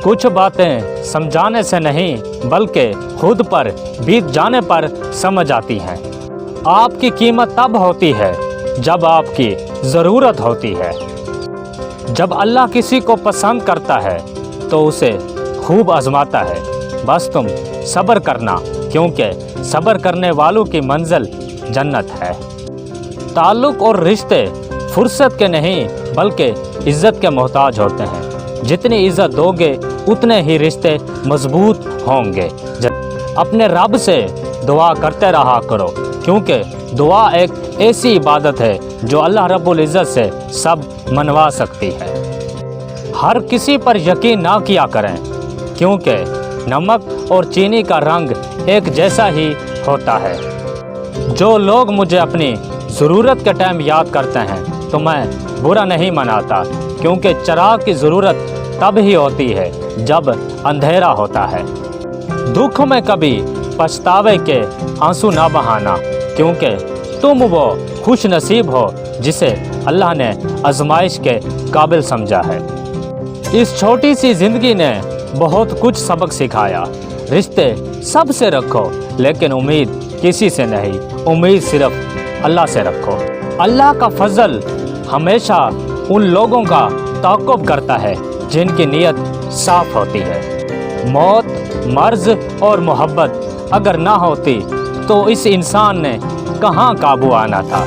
कुछ बातें समझाने से नहीं बल्कि खुद पर बीत जाने पर समझ आती हैं। आपकी कीमत तब होती है जब आपकी ज़रूरत होती है। जब अल्लाह किसी को पसंद करता है तो उसे खूब आजमाता है। बस तुम सब्र करना, क्योंकि सब्र करने वालों की मंजिल जन्नत है। ताल्लुक़ और रिश्ते फुर्सत के नहीं बल्कि इज़्ज़त के मोहताज होते हैं। जितनी इज़्ज़त दोगे उतने ही रिश्ते मजबूत होंगे। अपने रब से दुआ करते रहा करो, क्योंकि दुआ एक ऐसी इबादत है जो अल्लाह रब्बुल इज़्ज़त से सब मनवा सकती है। हर किसी पर यकीन ना किया करें, क्योंकि नमक और चीनी का रंग एक जैसा ही होता है। जो लोग मुझे अपनी ज़रूरत के टाइम याद करते हैं तो मैं बुरा नहीं मनाता, क्योंकि चिराग की ज़रूरत तब ही होती है जब अंधेरा होता है। दुख में कभी पछतावे के आंसू ना बहाना, क्योंकि तुम वो खुश नसीब हो जिसे अल्लाह ने आजमाइश के काबिल समझा है। इस छोटी सी ज़िंदगी ने बहुत कुछ सबक सिखाया। रिश्ते सबसे रखो, लेकिन उम्मीद किसी से नहीं। उम्मीद सिर्फ अल्लाह से रखो। अल्लाह का फजल हमेशा उन लोगों का तअक्कुब करता है जिनकी नीयत साफ होती है। मौत, मर्ज और मोहब्बत अगर ना होती तो इस इंसान ने कहाँ काबू आना था।